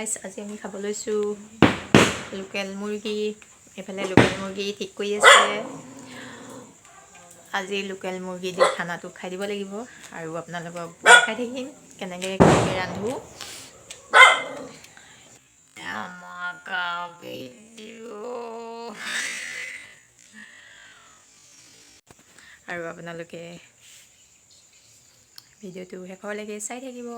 গাইছ, আজি আমি খাব লৈছোঁ লোকেল মুৰ্গী। এইফালে লোকেল মুৰ্গী ঠিক কৰি আছে। আজি লোকেল মুৰ্গী দি খানাটো খাই দিব লাগিব আৰু আপোনালোকক দেখাই থাকিম কেনেকৈ ৰান্ধো। আৰু আপোনালোকে ভিডিঅ'টো শেষলৈকে চাই থাকিব।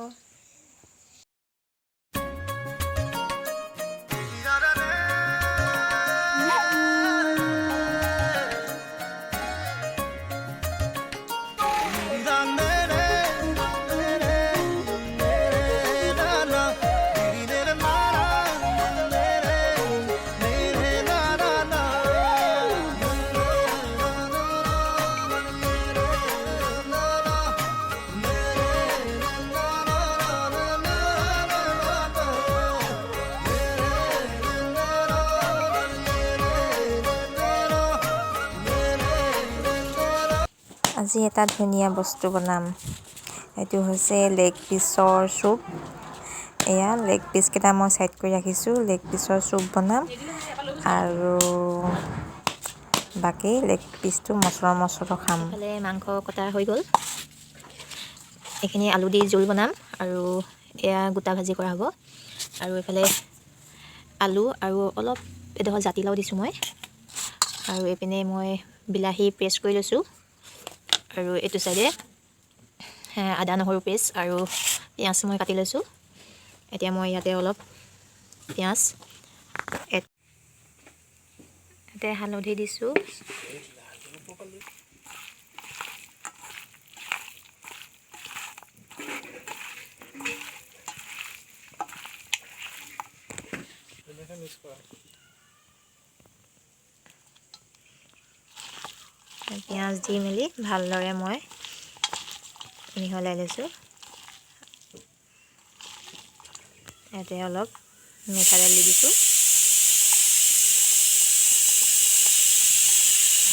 আজি এটা ধুনীয়া বস্তু বনাম। এইটো হৈছে লেগ পিছৰ চুপ। এয়া লেগ পিচকেইটা মই ছাইড কৰি ৰাখিছোঁ। লেগ পিছৰ চুপ বনাম আৰু বাকী লেগ পিচটো মচলা খাম। এইফালে মাংস কটা হৈ গ'ল। এইখিনি আলু দি জোল বনাম আৰু এয়া গোটা ভাজি কৰা হ'ব। আৰু এইফালে আলু আৰু অলপ এডোখৰ জাতিলাও দিছোঁ মই। আৰু এইপিনে মই বিলাহী পেষ্ট কৰি লৈছোঁ। আৰু এইটো চাইডে আদা নহৰু পেষ্ট আৰু পিঁয়াজ মই কাটি লৈছোঁ। এতিয়া মই ইয়াতে অলপ পিঁয়াজ ইয়াতে হালধি দিছোঁ। পিঁয়াজ দি মেলি ভালদৰে মই মিহলাই লৈছোঁ। ইয়াতে অলপ মিঠাতেল দি দিছোঁ।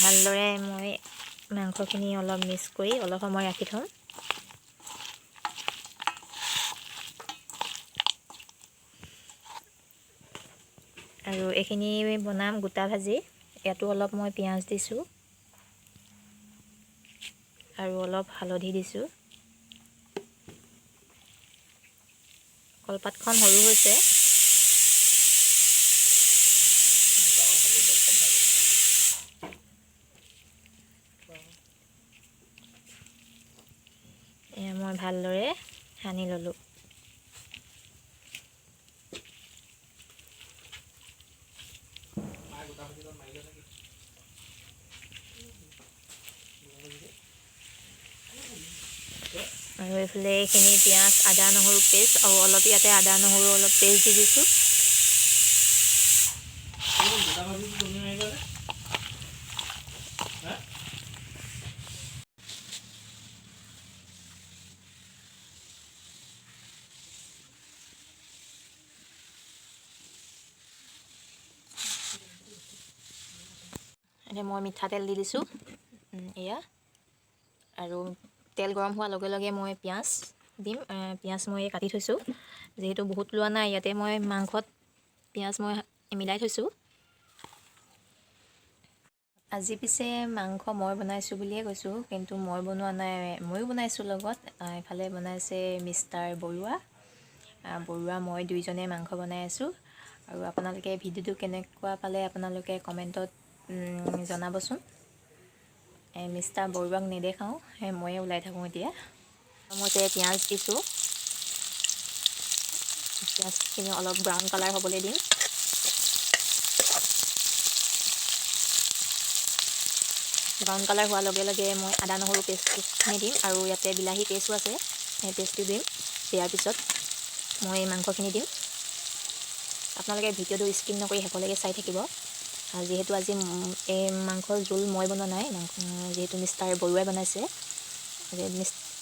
ভালদৰে মই মাংসখিনি অলপ মিক্স কৰি অলপ সময় ৰাখি থ'ম। আৰু এইখিনি বনাম গোটা ভাজি। ইয়াতো অলপ মই পিঁয়াজ দিছোঁ আৰু অলপ হালধি দিছোঁ। কলপাতখন সৰু হৈছে। এয়া মই ভালদৰে সানি ল'লোঁ। আৰু এইফালে এইখিনি পিঁয়াজ আদা নহৰু পেষ্ট আৰু অলপ ইয়াতে আদা নহৰু অলপ পেষ্ট দি দিছোঁ। এতিয়া মই মিঠাতেল দি দিছোঁ এয়া। আৰু তেল গৰম হোৱাৰ লগে লগে মই পিঁয়াজ দিম। পিঁয়াজ মই কাটি থৈছোঁ, যিহেতু বহুত লোৱা নাই। ইয়াতে মই মাংসত পিঁয়াজ মই মিলাই থৈছোঁ। আজি পিছে মাংস মই বনাইছোঁ বুলিয়ে কৈছোঁ, কিন্তু মই বনোৱা নাই, ময়ো বনাইছোঁ লগত। এইফালে বনাইছে মিষ্টাৰ বৰুৱা মই দুইজনে মাংস বনাই আছোঁ। আৰু আপোনালোকে ভিডিঅ'টো কেনেকুৱা পালে আপোনালোকে কমেণ্টত জনাবচোন। মিষ্টাৰ বৰুৱাক নেদেখাওঁ, ময়ে ওলাই থাকোঁ এতিয়া। মই এতিয়া পিঁয়াজ দিছোঁ। পিঁয়াজখিনি অলপ ব্ৰাউন কালাৰ হ'বলৈ দিম। ব্ৰাউন কালাৰ হোৱাৰ লগে লগে মই আদা নহৰু পেষ্টখিনি দিম আৰু ইয়াতে বিলাহী পেষ্টো আছে, সেই পেষ্টটো দিম। দিয়াৰ পিছত মই মাংসখিনি দিম। আপোনালোকে ভিডিঅ'টো স্কিপ নকৰি শেষলৈকে চাই থাকিব। যিহেতু আজি এই মাংসৰ জোল মই বনোৱা নাই, যিহেতু মিষ্টাৰ বৰুৱাই বনাইছে।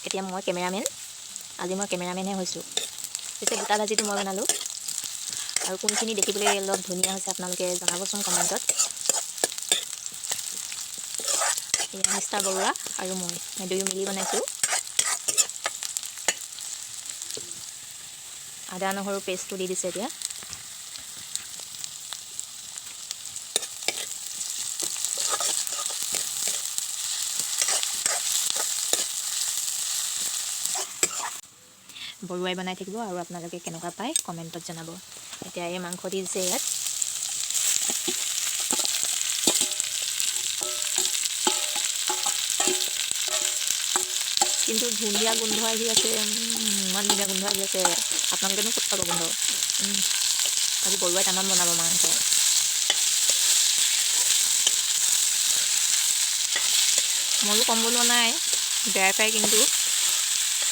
এতিয়া মই কেমেৰামেন, আজি মই কেমেৰামেনহে হৈছোঁ। পিছে গোটা ভাজিটো মই বনালোঁ। আৰু কোনখিনি দেখিবলৈ অলপ ধুনীয়া হৈছে আপোনালোকে জনাবচোন কমেণ্টত। মিষ্টাৰ বৰুৱা আৰু মই দুয়ো মিলি বনাইছোঁ। আদা নহৰু পেষ্টটো দি দিছে এতিয়া। বৰুৱাই বনাই থাকিব আৰু আপোনালোকে কেনেকুৱা পায় কমেণ্টত জনাব। এতিয়া এই মাংস দি দিছে ইয়াত। কিন্তু ধুনীয়া গোন্ধ আহি আছে, ইমান ধুনীয়া গোন্ধ আহি আছে, আপোনালোকেনো ক'ত পাব গোন্ধ। আজি বৰুৱাই তামাম বনাব মাংস। ময়ো কম বনোৱা নাই, ড্ৰাই ফ্ৰাই, কিন্তু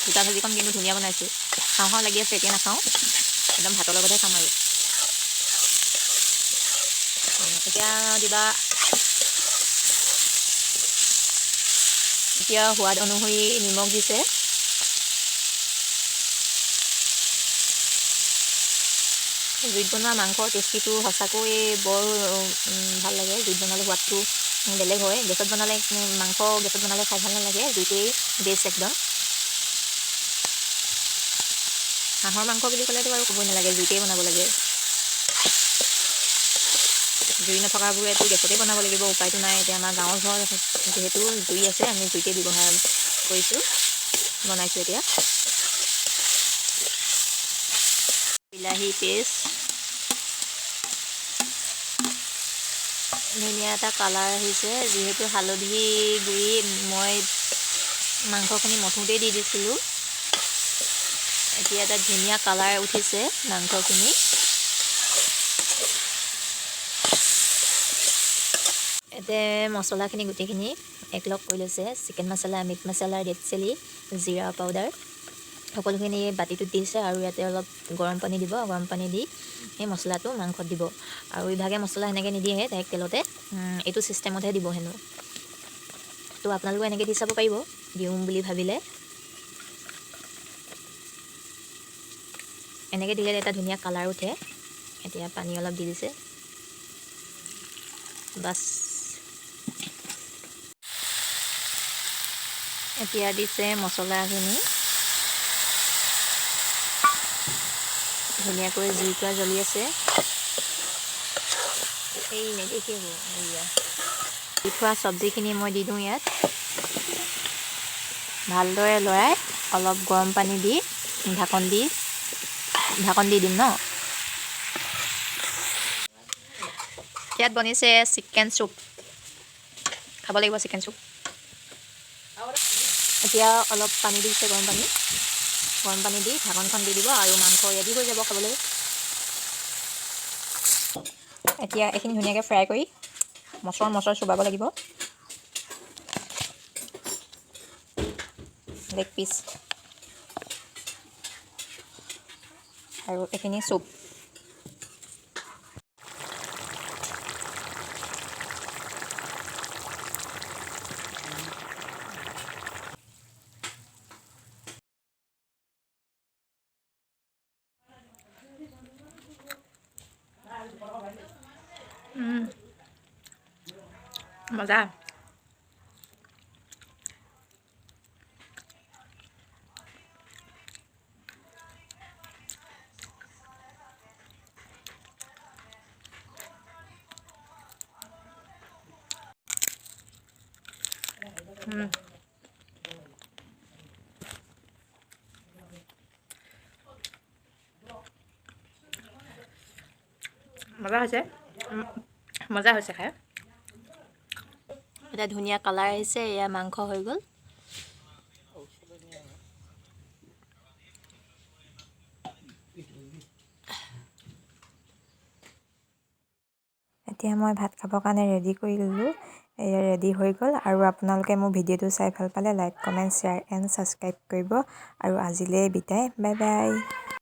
গোটা ভাজিখন কিন্তু ধুনীয়া বনাইছোঁ। খাওঁ খাওঁ লাগি আছে, এতিয়া নাখাওঁ, একদম ভাতৰ লগতহে খাম আৰু। এতিয়া দিবা, এতিয়া সোৱাদ অনুসৰি নিমখ দিছে। জুইত বনোৱা মাংসৰ টেষ্টিটো সঁচাকৈ বৰ ভাল লাগে। জুইত বনালে সোৱাদটো বেলেগ হয়। গেছত বনালে মাংস গেছত বনালে খাই ভাল নালাগে, জুইতেই বেষ্ট একদম। হাঁহৰ মাংস বুলি ক'লেতো আৰু ক'বই নালাগে, জুইতেই বনাব লাগে। জুই নথকাবোৰেতো গেছতেই বনাব লাগিব, উপায়টো নাই। এতিয়া আমাৰ গাঁৱৰ ঘৰ যিহেতু জুই আছে, আমি জুইতেই ব্যৱহাৰ কৰিছোঁ, বনাইছোঁ। এতিয়া বিলাহী পেষ্ট, ধুনীয়া এটা কালাৰ আহিছে। যিহেতু হালধি গুড়ি মই মাংসখিনি মঠোতেই দি দিছিলোঁ, এতিয়া এটা ধুনীয়া কালাৰ উঠিছে মাংসখিনি। এতিয়া মছলাখিনি গোটেইখিনি একলগ কৰি লৈছে। চিকেন মছলা, মিট মছলা, ৰেড চিলি, জিৰা পাউডাৰ, সকলোখিনি বাতিটোত দিছে। আৰু ইয়াতে অলপ গৰম পানী দিব। গৰম পানী দি সেই মছলাটো মাংসত দিব। আৰু ইভাগে মছলা সেনেকৈ নিদিয়ে, ডাইৰেক্ট তেলতে এইটো ছিষ্টেমতহে দিব হেনো। তো আপোনালোকে এনেকৈ দি চাব পাৰিব, দিওঁ বুলি ভাবিলে। এনেকৈ দিলে এটা ধুনীয়া কালাৰ উঠে। এতিয়া পানী অলপ দি দিছে, বাছ। এতিয়া দিছে মছলাখিনি, ধুনীয়াকৈ জুইকুৰা জ্বলি আছে। এই নেদেখিব এয়া দি থোৱা চব্জিখিনি মই দি দিওঁ ইয়াত। ভালদৰে লৰাই অলপ গৰম পানী দি ঢাকন দি দিম ন। ইয়াত বনিছে চিকেন চুপ, খাব লাগিব চিকেন চুপ। এতিয়া অলপ পানী দিছে, গৰম পানী দি ঢাকনখন দি দিব আৰু মাংস ৰেডি হৈ যাব খাবলৈ। এতিয়া এইখিনি ধুনীয়াকৈ ফ্ৰাই কৰি মচৰ চুবাব লাগিব। লেগ পিচ আৰু এইখিনি চুপ। মজা। মজা হৈছে খাই। এটা ধুনীয়া কালাৰ আহিছে, এয়া মাংস হৈ গ'ল। এতিয়া মই ভাত খাবৰ কাৰণে ৰেডি কৰি ল'লোঁ। এয়া ৰেডি হৈ গ'ল। আৰু আপোনালোকে মোৰ ভিডিঅ'টো চাই ভাল পালে like, comment, share and subscribe কৰিব। আৰু আজিলৈ বিদায়, বাই বাই।